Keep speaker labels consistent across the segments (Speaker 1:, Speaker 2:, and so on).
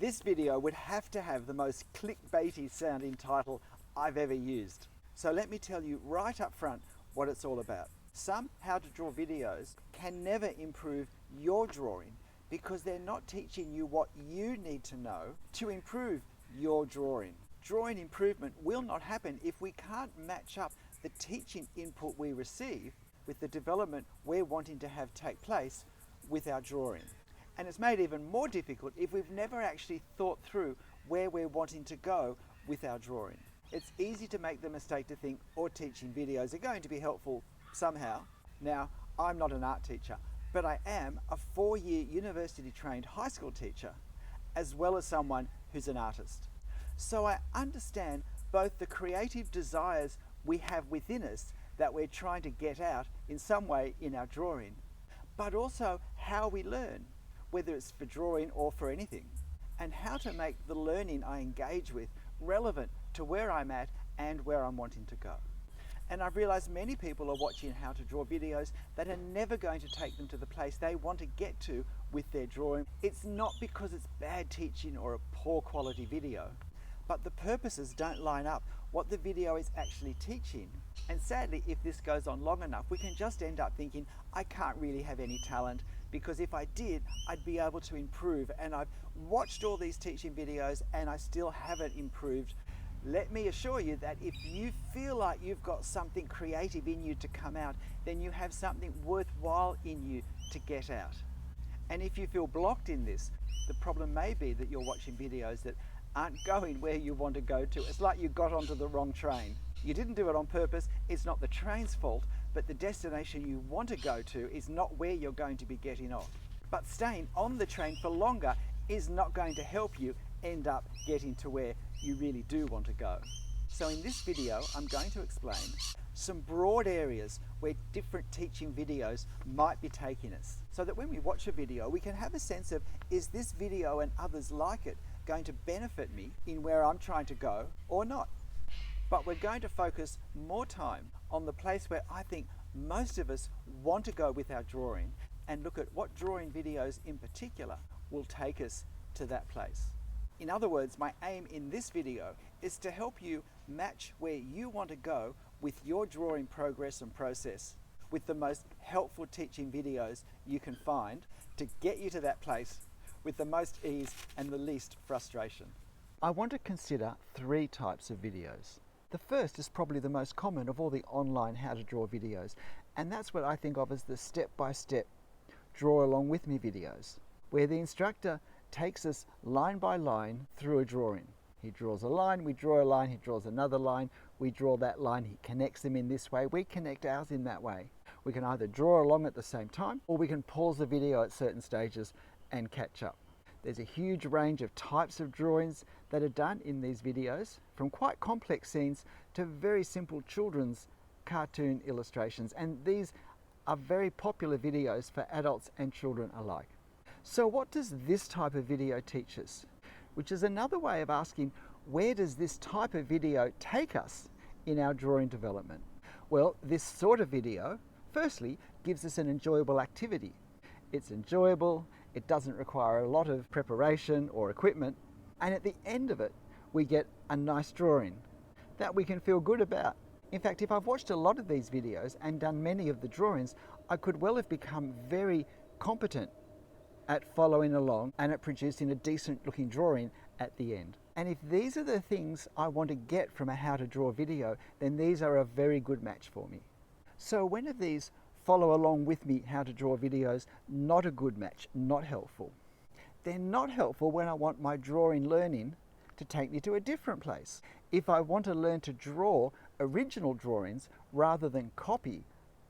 Speaker 1: This video would have to have the most clickbaity sounding title I've ever used. So let me tell you right up front what it's all about. Some how to draw videos can never improve your drawing because they're not teaching you what you need to know to improve your drawing. Drawing improvement will not happen if we can't match up the teaching input we receive with the development we're wanting to have take place with our drawing. And it's made even more difficult if we've never actually thought through where we're wanting to go with our drawing. It's easy to make the mistake to think all teaching videos are going to be helpful somehow. Now, I'm not an art teacher, but I am a 4-year university trained high school teacher, as well as someone who's an artist. So I understand both the creative desires we have within us that we're trying to get out in some way in our drawing, but also how we learn, whether it's for drawing or for anything, and how to make the learning I engage with relevant to where I'm at and where I'm wanting to go. And I've realized many people are watching how to draw videos that are never going to take them to the place they want to get to with their drawing. It's not because it's bad teaching or a poor quality video, but the purposes don't line up what the video is actually teaching. And sadly, if this goes on long enough, we can just end up thinking, I can't really have any talent, because if I did, I'd be able to improve. And I've watched all these teaching videos and I still haven't improved. Let me assure you that if you feel like you've got something creative in you to come out, then you have something worthwhile in you to get out. And if you feel blocked in this, the problem may be that you're watching videos that aren't going where you want to go to. It's like you got onto the wrong train. You didn't do it on purpose. It's not the train's fault, but the destination you want to go to is not where you're going to be getting off. But staying on the train for longer is not going to help you end up getting to where you really do want to go. So in this video, I'm going to explain some broad areas where different teaching videos might be taking us, so that when we watch a video, we can have a sense of, is this video and others like it going to benefit me in where I'm trying to go or not? But we're going to focus more time on the place where I think most of us want to go with our drawing, and look at what drawing videos in particular will take us to that place. In other words, my aim in this video is to help you match where you want to go with your drawing progress and process with the most helpful teaching videos you can find to get you to that place with the most ease and the least frustration. I want to consider 3 types of videos. The first is probably the most common of all the online how to draw videos, and that's what I think of as the step-by-step draw along with me videos, where the instructor takes us line by line through a drawing. He draws a line, we draw a line, he draws another line, we draw that line, he connects them in this way, we connect ours in that way. We can either draw along at the same time, or we can pause the video at certain stages and catch up. There's a huge range of types of drawings that are done in these videos, from quite complex scenes to very simple children's cartoon illustrations, and these are very popular videos for adults and children alike. So what does this type of video teach us? Which is another way of asking, where does this type of video take us in our drawing development? Well, this sort of video, firstly, gives us an enjoyable activity. It's enjoyable, it doesn't require a lot of preparation or equipment, and at the end of it, we get a nice drawing that we can feel good about. In fact, if I've watched a lot of these videos and done many of the drawings, I could well have become very competent at following along and at producing a decent looking drawing at the end. And if these are the things I want to get from a how to draw video, then these are a very good match for me. So when are these follow along with me how to draw videos not a good match, not helpful? They're not helpful when I want my drawing learning to take me to a different place. If I want to learn to draw original drawings rather than copy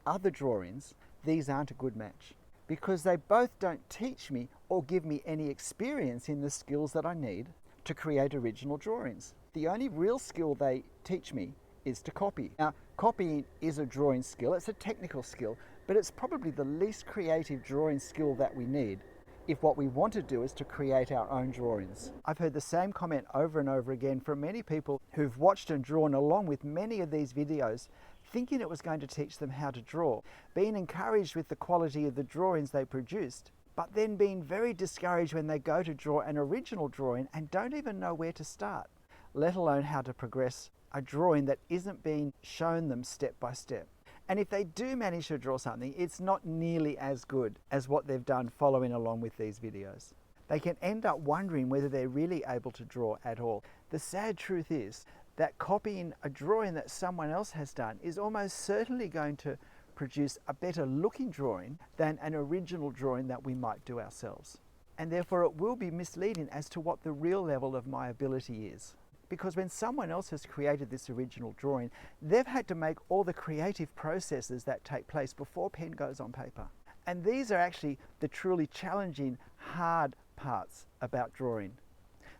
Speaker 1: other drawings, these aren't a good match, because they both don't teach me or give me any experience in the skills that I need to create original drawings. The only real skill they teach me is to copy. Now, copying is a drawing skill, it's a technical skill, but it's probably the least creative drawing skill that we need if what we want to do is to create our own drawings. I've heard the same comment over and over again from many people who've watched and drawn along with many of these videos, thinking it was going to teach them how to draw, being encouraged with the quality of the drawings they produced, but then being very discouraged when they go to draw an original drawing and don't even know where to start, let alone how to progress a drawing that isn't being shown them step by step. And if they do manage to draw something, it's not nearly as good as what they've done following along with these videos. They can end up wondering whether they're really able to draw at all. The sad truth is that copying a drawing that someone else has done is almost certainly going to produce a better looking drawing than an original drawing that we might do ourselves. And therefore it will be misleading as to what the real level of my ability is. Because when someone else has created this original drawing, they've had to make all the creative processes that take place before pen goes on paper. And these are actually the truly challenging, hard parts about drawing.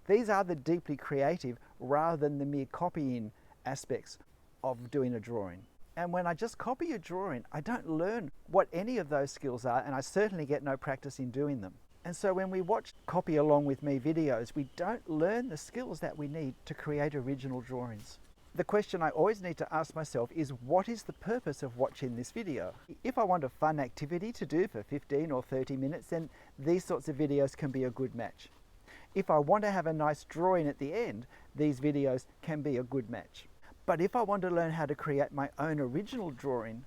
Speaker 1: These are the deeply creative rather than the mere copying aspects of doing a drawing. And when I just copy a drawing, I don't learn what any of those skills are, and I certainly get no practice in doing them. And so when we watch Copy Along With Me videos, we don't learn the skills that we need to create original drawings. The question I always need to ask myself is, what is the purpose of watching this video? If I want a fun activity to do for 15 or 30 minutes, then these sorts of videos can be a good match. If I want to have a nice drawing at the end, these videos can be a good match. But if I want to learn how to create my own original drawing,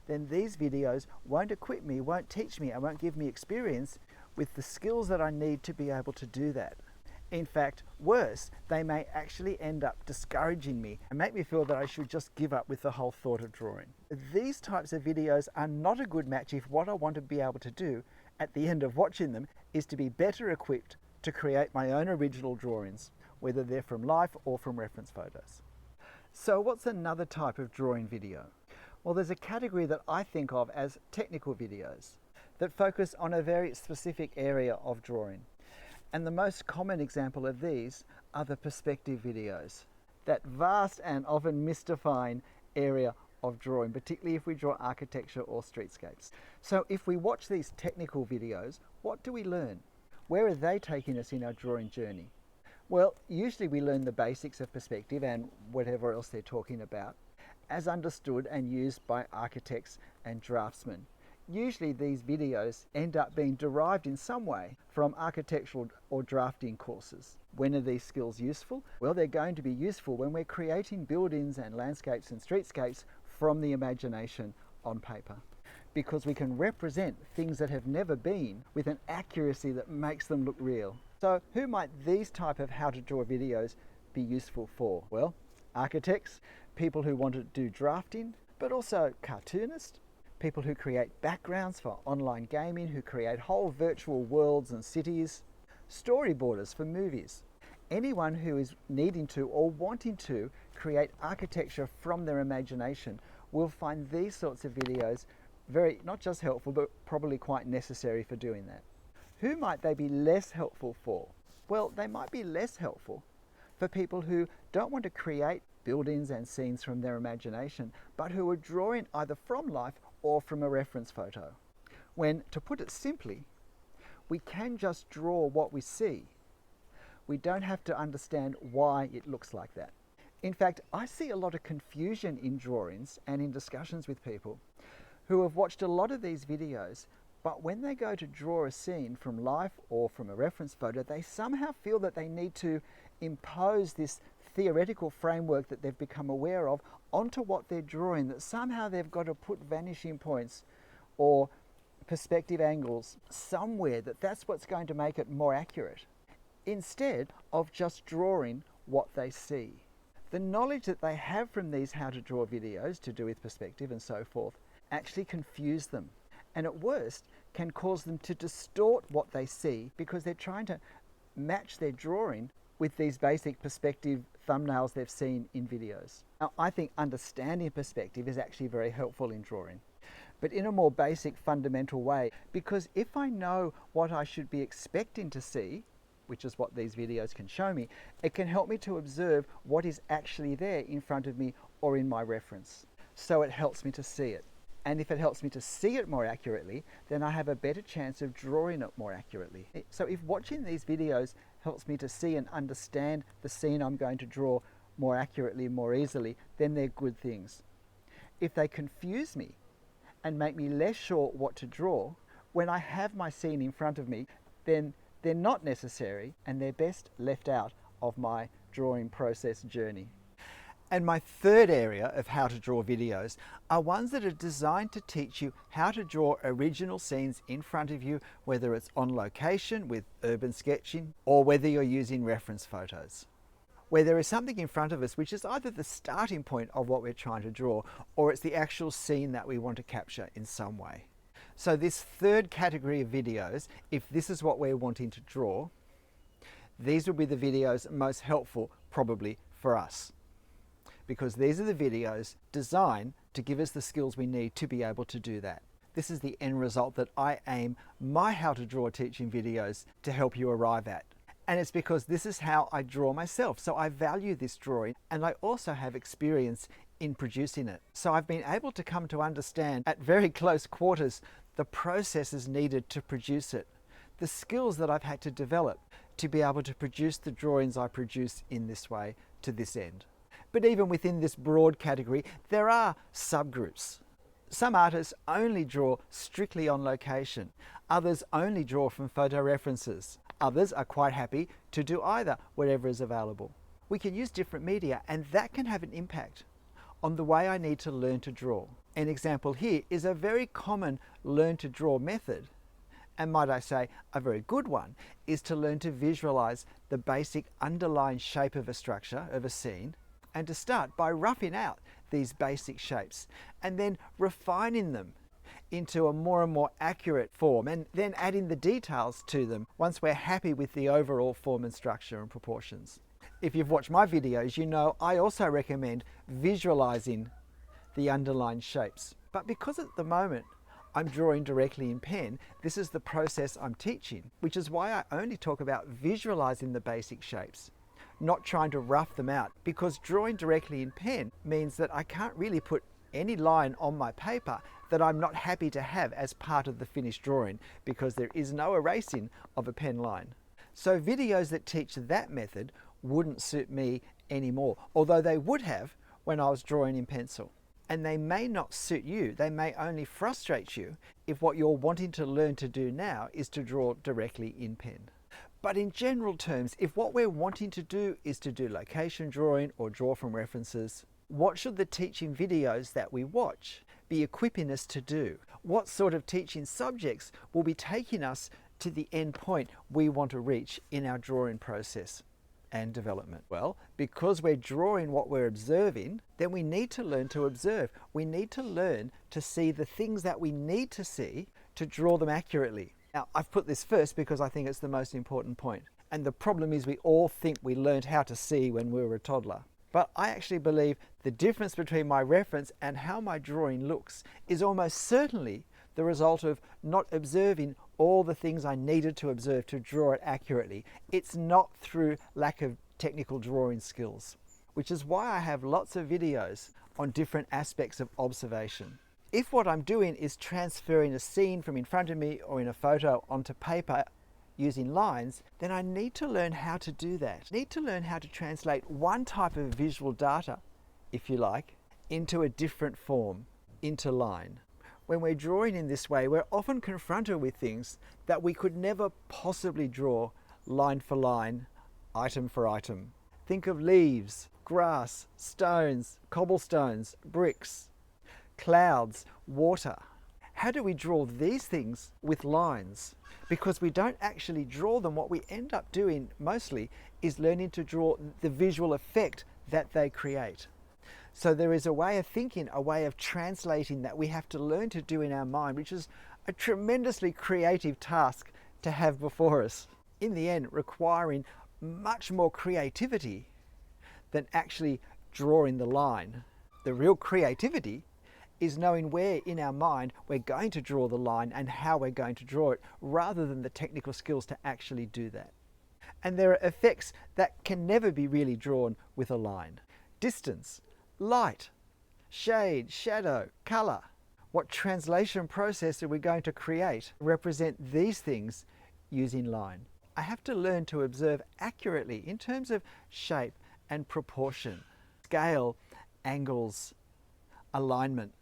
Speaker 1: then these videos won't equip me, won't teach me, and won't give me experience with the skills that I need to be able to do that. In fact, worse, they may actually end up discouraging me and make me feel that I should just give up with the whole thought of drawing. These types of videos are not a good match if what I want to be able to do at the end of watching them is to be better equipped to create my own original drawings, whether they're from life or from reference photos. So what's another type of drawing video? Well, there's a category that I think of as technical videos that focus on a very specific area of drawing. And the most common example of these are the perspective videos, that vast and often mystifying area of drawing, particularly if we draw architecture or streetscapes. So if we watch these technical videos, what do we learn? Where are they taking us in our drawing journey? Well, usually we learn the basics of perspective and whatever else they're talking about, as understood and used by architects and draftsmen. Usually these videos end up being derived in some way from architectural or drafting courses. When are these skills useful? Well, they're going to be useful when we're creating buildings and landscapes and streetscapes from the imagination on paper, because we can represent things that have never been with an accuracy that makes them look real. So who might these type of how to draw videos be useful for? Well, architects, people who want to do drafting, but also cartoonists, people who create backgrounds for online gaming, who create whole virtual worlds and cities, storyboarders for movies. Anyone who is needing to or wanting to create architecture from their imagination will find these sorts of videos very, not just helpful, but probably quite necessary for doing that. Who might they be less helpful for? Well, they might be less helpful for people who don't want to create buildings and scenes from their imagination, but who are drawing either from life or from a reference photo. When, to put it simply, we can just draw what we see. We don't have to understand why it looks like that. In fact, I see a lot of confusion in drawings and in discussions with people who have watched a lot of these videos, but when they go to draw a scene from life or from a reference photo, they somehow feel that they need to impose this theoretical framework that they've become aware of onto what they're drawing, that somehow they've got to put vanishing points or perspective angles somewhere, that's what's going to make it more accurate, instead of just drawing what they see. The knowledge that they have from these how to draw videos to do with perspective and so forth actually confuse them, and at worst can cause them to distort what they see because they're trying to match their drawing with these basic perspective thumbnails they've seen in videos. Now, I think understanding perspective is actually very helpful in drawing, but in a more basic, fundamental way, because if I know what I should be expecting to see, which is what these videos can show me, it can help me to observe what is actually there in front of me or in my reference. So it helps me to see it. And if it helps me to see it more accurately, then I have a better chance of drawing it more accurately. So if watching these videos helps me to see and understand the scene I'm going to draw more accurately, more easily, then they're good things. If they confuse me and make me less sure what to draw, when I have my scene in front of me, then they're not necessary and they're best left out of my drawing process journey. And my third area of how to draw videos are ones that are designed to teach you how to draw original scenes in front of you, whether it's on location with urban sketching or whether you're using reference photos. Where there is something in front of us which is either the starting point of what we're trying to draw or it's the actual scene that we want to capture in some way. So this third category of videos, if this is what we're wanting to draw, these will be the videos most helpful probably for us, because these are the videos designed to give us the skills we need to be able to do that. This is the end result that I aim my How to Draw teaching videos to help you arrive at. And it's because this is how I draw myself. So I value this drawing and I also have experience in producing it. So I've been able to come to understand at very close quarters the processes needed to produce it, the skills that I've had to develop to be able to produce the drawings I produce in this way to this end. But even within this broad category, there are subgroups. Some artists only draw strictly on location. Others only draw from photo references. Others are quite happy to do either, whatever is available. We can use different media and that can have an impact on the way I need to learn to draw. An example here is a very common learn to draw method, and might I say a very good one, is to learn to visualize the basic underlying shape of a structure, of a scene, and to start by roughing out these basic shapes and then refining them into a more and more accurate form and then adding the details to them once we're happy with the overall form and structure and proportions. If you've watched my videos, you know I also recommend visualizing the underlying shapes. But because at the moment I'm drawing directly in pen, this is the process I'm teaching, which is why I only talk about visualizing the basic shapes, not trying to rough them out, because drawing directly in pen means that I can't really put any line on my paper that I'm not happy to have as part of the finished drawing, because there is no erasing of a pen line. So videos that teach that method wouldn't suit me anymore, although they would have when I was drawing in pencil. And they may not suit you, they may only frustrate you if what you're wanting to learn to do now is to draw directly in pen. But in general terms, if what we're wanting to do is to do location drawing or draw from references, what should the teaching videos that we watch be equipping us to do? What sort of teaching subjects will be taking us to the end point we want to reach in our drawing process and development? Well, because we're drawing what we're observing, then we need to learn to observe. We need to learn to see the things that we need to see to draw them accurately. Now, I've put this first because I think it's the most important point. And the problem is we all think we learned how to see when we were a toddler. But I actually believe the difference between my reference and how my drawing looks is almost certainly the result of not observing all the things I needed to observe to draw it accurately. It's not through lack of technical drawing skills, which is why I have lots of videos on different aspects of observation. If what I'm doing is transferring a scene from in front of me or in a photo onto paper using lines, then I need to learn how to do that. I need to learn how to translate one type of visual data, if you like, into a different form, into line. When we're drawing in this way, we're often confronted with things that we could never possibly draw line for line, item for item. Think of leaves, grass, stones, cobblestones, bricks, clouds, water. How do we draw these things with lines? Because we don't actually draw them, what we end up doing mostly is learning to draw the visual effect that they create. So there is a way of thinking, a way of translating that we have to learn to do in our mind, which is a tremendously creative task to have before us. In the end, requiring much more creativity than actually drawing the line. The real creativity is knowing where in our mind we're going to draw the line and how we're going to draw it, rather than the technical skills to actually do that. And there are effects that can never be really drawn with a line. Distance, light, shade, shadow, color. What translation process are we going to create represent these things using line? I have to learn to observe accurately in terms of shape and proportion, scale, angles, alignment.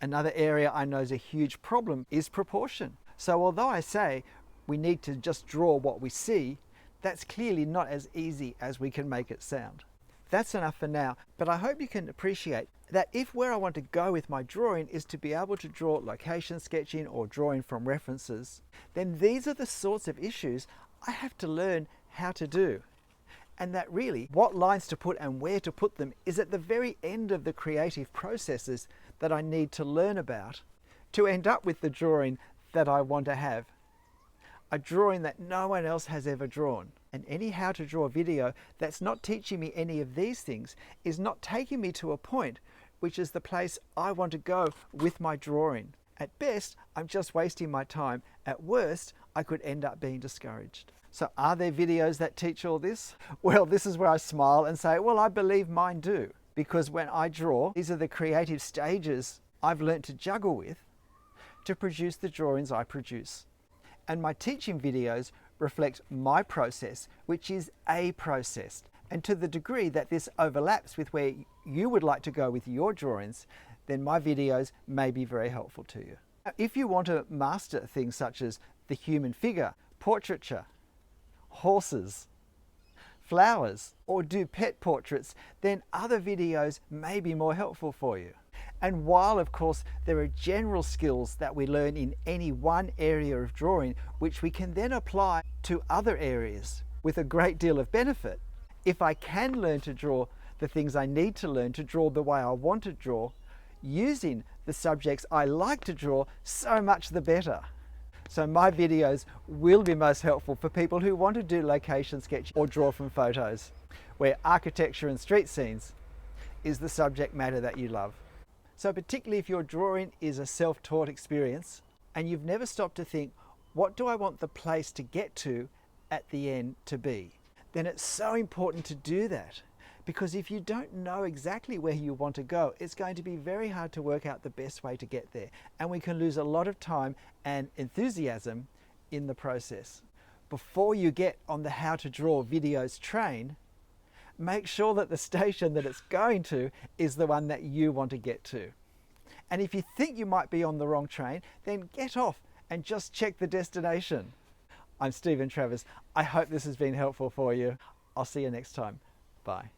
Speaker 1: Another area I know is a huge problem is proportion. So although I say we need to just draw what we see, that's clearly not as easy as we can make it sound. That's enough for now, but I hope you can appreciate that if where I want to go with my drawing is to be able to draw location sketching or drawing from references, then these are the sorts of issues I have to learn how to do. And that really, what lines to put and where to put them is at the very end of the creative processes that I need to learn about to end up with the drawing that I want to have. A drawing that no one else has ever drawn. And any how to draw video that's not teaching me any of these things is not taking me to a point which is the place I want to go with my drawing. At best, I'm just wasting my time. At worst, I could end up being discouraged. So are there videos that teach all this? Well, this is where I smile and say, well, I believe mine do. Because when I draw, these are the creative stages I've learnt to juggle with to produce the drawings I produce. And my teaching videos reflect my process, which is a process. And to the degree that this overlaps with where you would like to go with your drawings, then my videos may be very helpful to you. If you want to master things such as the human figure, portraiture, horses, flowers, or do pet portraits, then other videos may be more helpful for you. And while, of course, there are general skills that we learn in any one area of drawing, which we can then apply to other areas with a great deal of benefit, if I can learn to draw the things I need to learn to draw the way I want to draw, using the subjects I like to draw, so much the better. So my videos will be most helpful for people who want to do location sketch or draw from photos, where architecture and street scenes is the subject matter that you love. So particularly if your drawing is a self-taught experience and you've never stopped to think, what do I want the place to get to at the end to be? Then it's so important to do that, because if you don't know exactly where you want to go, it's going to be very hard to work out the best way to get there. And we can lose a lot of time and enthusiasm in the process. Before you get on the how to draw videos train, make sure that the station that it's going to is the one that you want to get to. And if you think you might be on the wrong train, then get off and just check the destination. I'm Travers. I hope this has been helpful for you. I'll see you next time. Bye.